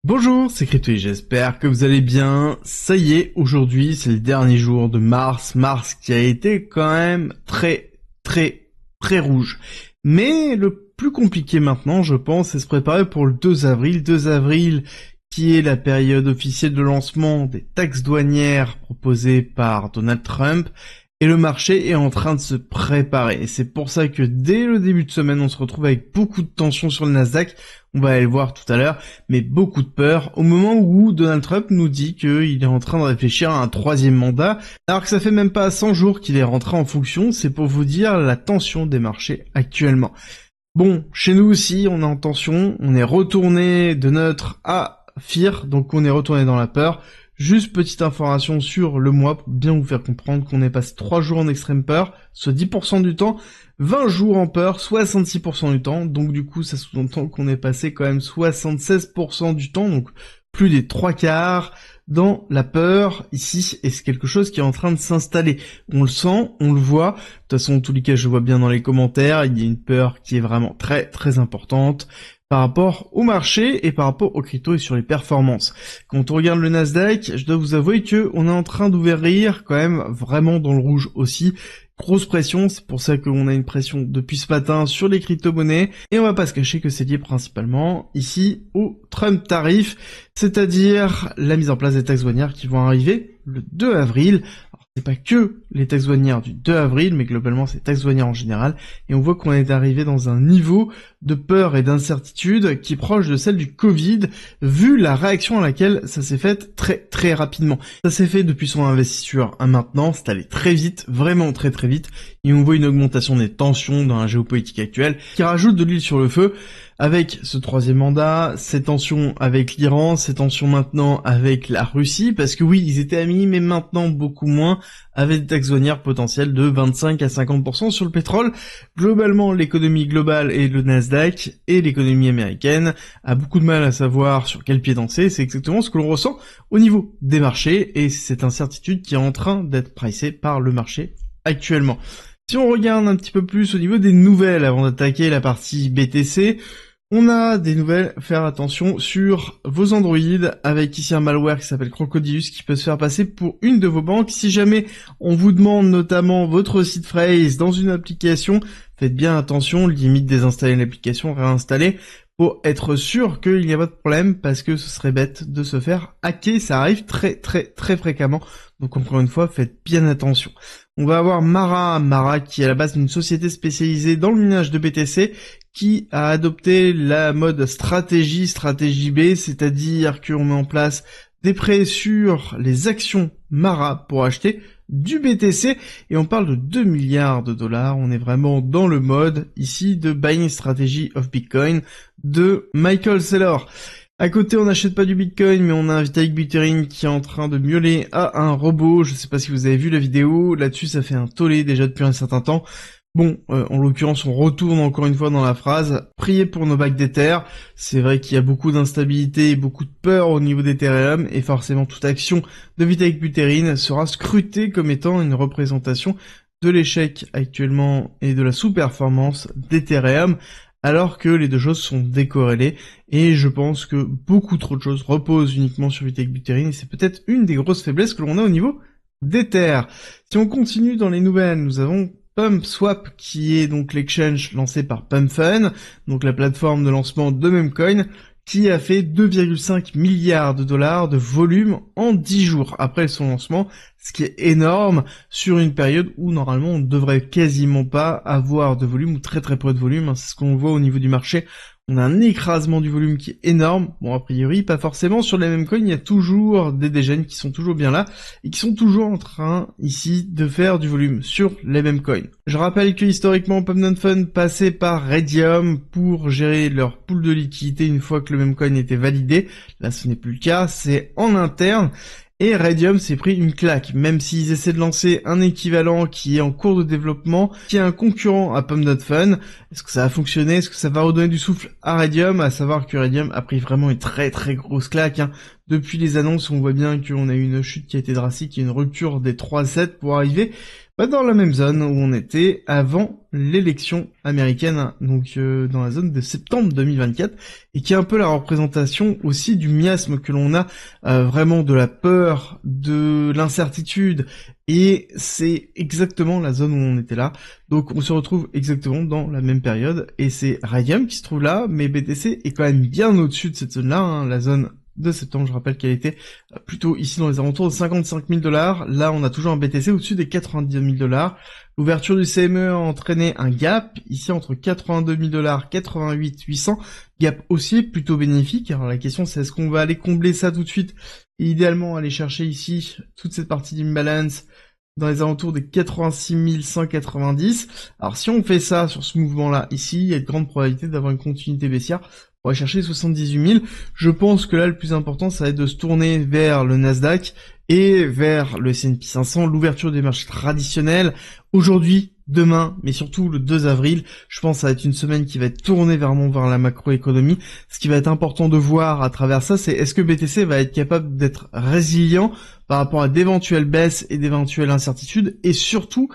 Bonjour, c'est Crypto et j'espère que vous allez bien. Ça y est, aujourd'hui c'est le dernier jour de mars. Mars qui a été quand même très rouge. Mais le plus compliqué maintenant, je pense, c'est se préparer pour le 2 avril. 2 avril qui est la période officielle de lancement des taxes douanières proposées par Donald Trump. Et le marché est en train de se préparer. Et c'est pour ça que dès le début de semaine, on se retrouve avec beaucoup de tensions sur le Nasdaq. On va aller le voir tout à l'heure, mais beaucoup de peur au moment où Donald Trump nous dit qu'il est en train de réfléchir à un troisième mandat, alors que ça fait même pas 100 jours qu'il est rentré en fonction. C'est pour vous dire la tension des marchés actuellement. Bon, chez nous aussi, on est en tension. On est retourné de neutre à fear, donc on est retourné dans la peur. Juste petite information sur le mois pour bien vous faire comprendre qu'on est passé 3 jours en extrême peur, soit 10% du temps, 20 jours en peur, 66% du temps, donc du coup ça sous-entend qu'on est passé quand même 76% du temps, donc plus des 3/4 dans la peur ici, et c'est quelque chose qui est en train de s'installer. On le sent, on le voit, de toute façon en tous les cas je vois bien dans les commentaires, il y a une peur qui est vraiment très importante par rapport au marché et par rapport aux cryptos et sur les performances. Quand on regarde le Nasdaq, je dois vous avouer que on est en train d'ouvrir quand même vraiment dans le rouge aussi. Grosse pression, c'est pour ça qu'on a une pression depuis ce matin sur les crypto-monnaies, et on va pas se cacher que c'est lié principalement ici au Trump tarif, c'est-à-dire la mise en place des taxes douanières qui vont arriver le 2 avril. C'est pas que les taxes douanières du 2 avril, mais globalement c'est taxes douanières en général, et on voit qu'on est arrivé dans un niveau de peur et d'incertitude qui est proche de celle du Covid, vu la réaction à laquelle ça s'est fait très rapidement. Ça s'est fait depuis son investiture à maintenant, c'est allé très vite, vraiment très vite, et on voit une augmentation des tensions dans la géopolitique actuelle qui rajoute de l'huile sur le feu, avec ce troisième mandat, ces tensions avec l'Iran, ces tensions maintenant avec la Russie, parce que oui, ils étaient amis, mais maintenant beaucoup moins, avec des taxes douanières potentielles de 25 à 50% sur le pétrole. Globalement, l'économie globale et le Nasdaq et l'économie américaine a beaucoup de mal à savoir sur quel pied danser. C'est exactement ce que l'on ressent au niveau des marchés, et c'est cette incertitude qui est en train d'être pricée par le marché actuellement. Si on regarde un petit peu plus au niveau des nouvelles avant d'attaquer la partie BTC, on a des nouvelles, faire attention sur vos Android, avec ici un malware qui s'appelle Crocodilus qui peut se faire passer pour une de vos banques. Si jamais on vous demande notamment votre seed phrase dans une application, faites bien attention, limite désinstaller l'application, réinstaller, pour être sûr qu'il n'y a pas de problème, parce que ce serait bête de se faire hacker, ça arrive très fréquemment, donc encore une fois, faites bien attention. On va avoir Mara qui est à la base d'une société spécialisée dans le minage de BTC, qui a adopté la mode stratégie B, c'est-à-dire qu'on met en place des prêts sur les actions Mara pour acheter du BTC, et on parle de 2 milliards de dollars. On est vraiment dans le mode ici de Buying Strategy of Bitcoin de Michael Saylor. À côté, on n'achète pas du Bitcoin, mais on a un Vitalik Buterin qui est en train de miauler à un robot. Je sais pas si vous avez vu la vidéo, là-dessus ça fait un tollé déjà depuis un certain temps. Bon, en l'occurrence, on retourne encore une fois dans la phrase « Priez pour nos bacs d'Ether ». C'est vrai qu'il y a beaucoup d'instabilité et beaucoup de peur au niveau d'Ethereum, et forcément toute action de Vitalik Buterin sera scrutée comme étant une représentation de l'échec actuellement et de la sous-performance d'Ethereum, alors que les deux choses sont décorrélées, et je pense que beaucoup trop de choses reposent uniquement sur Vitalik Buterin, et c'est peut-être une des grosses faiblesses que l'on a au niveau d'Ether. Si on continue dans les nouvelles, nous avons PumpSwap, qui est donc l'exchange lancé par PumpFun, donc la plateforme de lancement de Memcoin, qui a fait 2,5 milliards de dollars de volume en 10 jours après son lancement, ce qui est énorme sur une période où normalement on ne devrait quasiment pas avoir de volume, ou très peu de volume, c'est ce qu'on voit au niveau du marché. On a un écrasement du volume qui est énorme. Bon, a priori, pas forcément sur les mêmes coins, il y a toujours des dégènes qui sont toujours bien là, et qui sont toujours en train, ici, de faire du volume sur les mêmes coins. Je rappelle que, historiquement, Pump.Fun passait par Raydium pour gérer leur pool de liquidité une fois que le même coin était validé. Là, ce n'est plus le cas, c'est en interne. Et Raydium s'est pris une claque, même s'ils essaient de lancer un équivalent qui est en cours de développement, qui est un concurrent à Pump.Fun. Est-ce que ça va fonctionner? Est-ce que ça va redonner du souffle à Raydium? À savoir que Raydium a pris vraiment une très grosse claque, hein. Depuis les annonces, on voit bien qu'on a eu une chute qui a été drastique, une rupture des 3,7 pour arriver Dans la même zone où on était avant l'élection américaine, hein, donc dans la zone de septembre 2024, et qui est un peu la représentation aussi du miasme que l'on a, vraiment de la peur, de l'incertitude, et c'est exactement la zone où on était là. Donc on se retrouve exactement dans la même période, et c'est Raydium qui se trouve là, mais BTC est quand même bien au-dessus de cette zone-là, hein, la zone de septembre. Je rappelle qu'elle était plutôt ici dans les alentours de 55 000 $. Là, on a toujours un BTC au-dessus des 90 000 $. L'ouverture du CME a entraîné un gap, ici entre 82 000 $, 88 800. Gap aussi plutôt bénéfique. Alors la question c'est est-ce qu'on va aller combler ça tout de suite et idéalement aller chercher ici toute cette partie d'imbalance dans les alentours des 86 190. Alors si on fait ça sur ce mouvement-là, ici, il y a de grandes probabilités d'avoir une continuité baissière. On va chercher 78 000. Je pense que là, le plus important, ça va être de se tourner vers le Nasdaq et vers le S&P 500, l'ouverture des marchés traditionnels. Aujourd'hui, demain, mais surtout le 2 avril, je pense que ça va être une semaine qui va être tournée vraiment vers la macroéconomie. Ce qui va être important de voir à travers ça, c'est est-ce que BTC va être capable d'être résilient par rapport à d'éventuelles baisses et d'éventuelles incertitudes, et surtout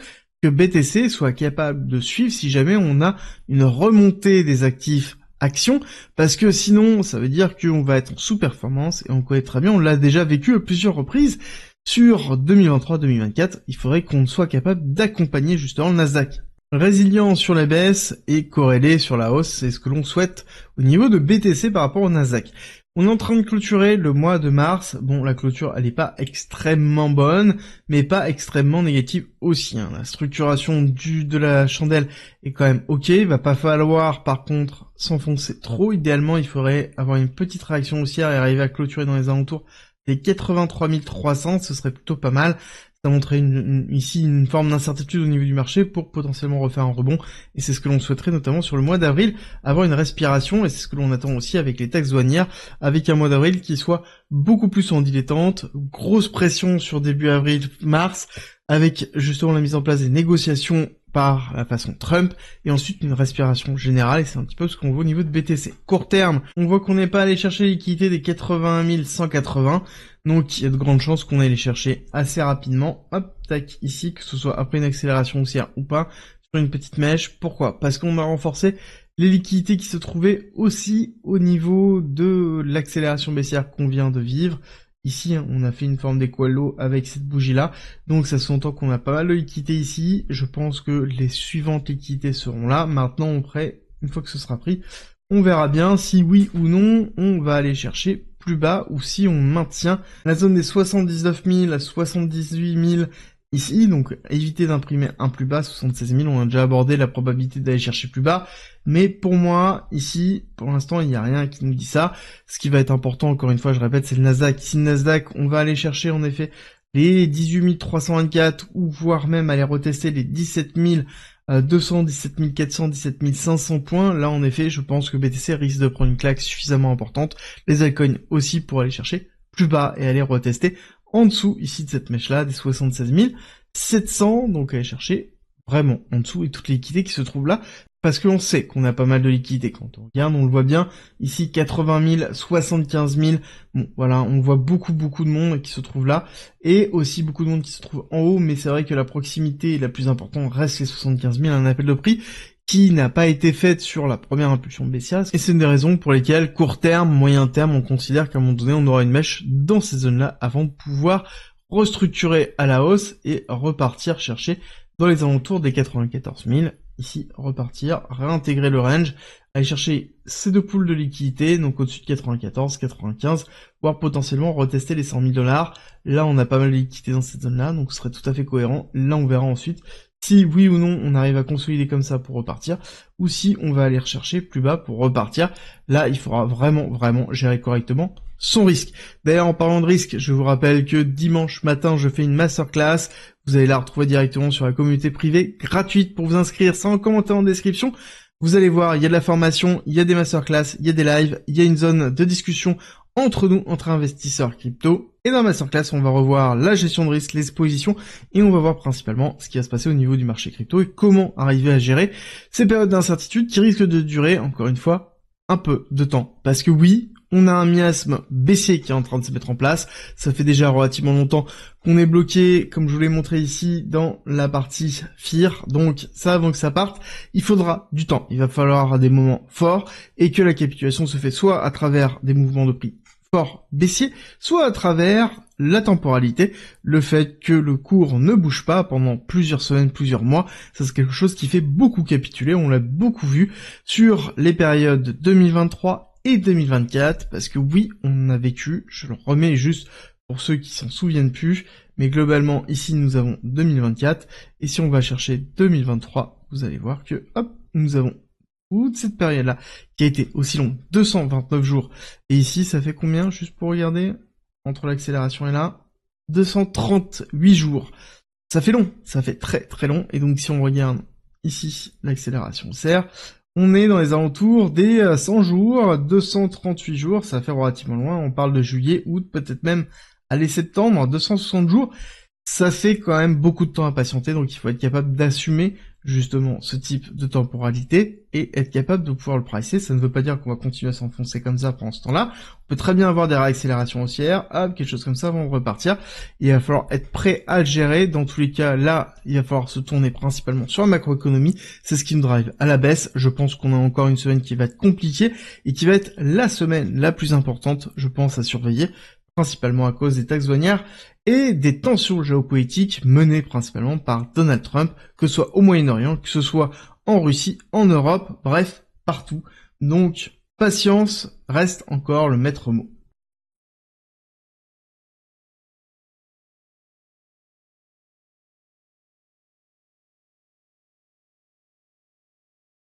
que BTC soit capable de suivre si jamais on a une remontée des actifs actions, parce que sinon ça veut dire qu'on va être en sous-performance, et on connaît très bien, on l'a déjà vécu à plusieurs reprises sur 2023-2024, il faudrait qu'on soit capable d'accompagner justement le Nasdaq. Résilient sur la baisse et corrélé sur la hausse, c'est ce que l'on souhaite au niveau de BTC par rapport au Nasdaq. On est en train de clôturer le mois de mars. Bon, la clôture, elle est pas extrêmement bonne, mais pas extrêmement négative aussi, hein. La structuration de la chandelle est quand même ok. Il va pas falloir, par contre, s'enfoncer trop. Idéalement, il faudrait avoir une petite réaction haussière et arriver à clôturer dans les alentours des 83 300. Ce serait plutôt pas mal. Ça montrait ici une forme d'incertitude au niveau du marché pour potentiellement refaire un rebond, et c'est ce que l'on souhaiterait notamment sur le mois d'avril, avoir une respiration, et c'est ce que l'on attend aussi avec les taxes douanières, avec un mois d'avril qui soit beaucoup plus en dilettante, grosse pression sur début avril-mars, avec justement la mise en place des négociations par la façon Trump, et ensuite une respiration générale, et c'est un petit peu ce qu'on voit au niveau de BTC. Court terme, on voit qu'on n'est pas allé chercher les liquidités des 81 180, donc il y a de grandes chances qu'on aille les chercher assez rapidement. Hop, tac, ici, que ce soit après une accélération haussière ou pas, sur une petite mèche. Pourquoi? Parce qu'on a renforcé les liquidités qui se trouvaient aussi au niveau de l'accélération baissière qu'on vient de vivre. Ici, on a fait une forme d'équalo avec cette bougie-là, donc ça s'entend qu'on a pas mal de liquidités ici. Je pense que les suivantes liquidités seront là. Maintenant, après, une fois que ce sera pris, on verra bien si oui ou non on va aller chercher plus bas, ou si on maintient la zone des 79 000 à 78 000 ici, donc éviter d'imprimer un plus bas, 76 000, on a déjà abordé la probabilité d'aller chercher plus bas, mais pour moi, ici, pour l'instant, il n'y a rien qui nous dit ça. Ce qui va être important, encore une fois, je répète, c'est le Nasdaq. Ici, le Nasdaq, on va aller chercher, en effet, les 18 324, ou voire même aller retester les 17 200, 17 400, 17 500 points. Là, en effet, je pense que BTC risque de prendre une claque suffisamment importante. Les altcoins aussi pour aller chercher plus bas et aller retester en dessous, ici, de cette mèche-là, des 76 700. Donc, aller chercher vraiment en dessous et toutes les liquidités qui se trouvent là. Parce que l'on sait qu'on a pas mal de liquidités. Quand on regarde, on le voit bien. Ici, 80 000, 75 000. Bon, voilà, on voit beaucoup de monde qui se trouve là. Et aussi beaucoup de monde qui se trouve en haut. Mais c'est vrai que la proximité la plus importante reste les 75 000, un appel de prix qui n'a pas été faite sur la première impulsion baissière. Et c'est une des raisons pour lesquelles, court terme, moyen terme, on considère qu'à un moment donné, on aura une mèche dans ces zones-là avant de pouvoir restructurer à la hausse et repartir chercher dans les alentours des 94 000. Ici, repartir, réintégrer le range, aller chercher ces deux pools de liquidité, donc au-dessus de 94, 95, voire potentiellement retester les 100 000 $. Là, on a pas mal de liquidité dans cette zone-là, donc ce serait tout à fait cohérent. Là, on verra ensuite si oui ou non on arrive à consolider comme ça pour repartir, ou si on va aller rechercher plus bas pour repartir. Là, il faudra vraiment gérer correctement son risque. D'ailleurs, en parlant de risque, je vous rappelle que dimanche matin, je fais une masterclass. Vous allez la retrouver directement sur la communauté privée, gratuite pour vous inscrire, sans commentaire en description. Vous allez voir, il y a de la formation, il y a des masterclass, il y a des lives, il y a une zone de discussion entre nous, entre investisseurs crypto. Et dans la masterclass, on va revoir la gestion de risque, les positions, et on va voir principalement ce qui va se passer au niveau du marché crypto et comment arriver à gérer ces périodes d'incertitude qui risquent de durer, encore une fois, un peu de temps. Parce que oui, On a un miasme baissier qui est en train de se mettre en place. Ça fait déjà relativement longtemps qu'on est bloqué, comme je vous l'ai montré ici, dans la partie FIR. Donc ça, avant que ça parte, il faudra du temps. Il va falloir des moments forts et que la capitulation se fait soit à travers des mouvements de prix forts baissiers, soit à travers la temporalité, le fait que le cours ne bouge pas pendant plusieurs semaines, plusieurs mois. Ça, c'est quelque chose qui fait beaucoup capituler. On l'a beaucoup vu sur les périodes 2023 et 2024, parce que oui, on a vécu, je le remets juste pour ceux qui s'en souviennent plus, mais globalement, ici, nous avons 2024, et si on va chercher 2023, vous allez voir que, hop, nous avons toute cette période-là, qui a été aussi longue, 229 jours, et ici, ça fait combien, juste pour regarder, entre l'accélération et là, 238 jours. Ça fait long, ça fait très très long, et donc si on regarde ici, l'accélération serre, on est dans les alentours des 100 jours, 238 jours, ça fait relativement loin, on parle de juillet, août, peut-être même, allez, septembre, 260 jours, ça fait quand même beaucoup de temps à patienter, donc il faut être capable d'assumer justement ce type de temporalité et être capable de pouvoir le pricer. Ça ne veut pas dire qu'on va continuer à s'enfoncer comme ça pendant ce temps-là. On peut très bien avoir des réaccélérations haussières, hop, quelque chose comme ça avant de repartir. Il va falloir être prêt à le gérer. Dans tous les cas, là, il va falloir se tourner principalement sur la macroéconomie. C'est ce qui me drive à la baisse. Je pense qu'on a encore une semaine qui va être compliquée et qui va être la semaine la plus importante, je pense, à surveiller, principalement à cause des taxes douanières et des tensions géopolitiques menées principalement par Donald Trump, que ce soit au Moyen-Orient, que ce soit en Russie, en Europe, bref, partout. Donc, patience reste encore le maître mot.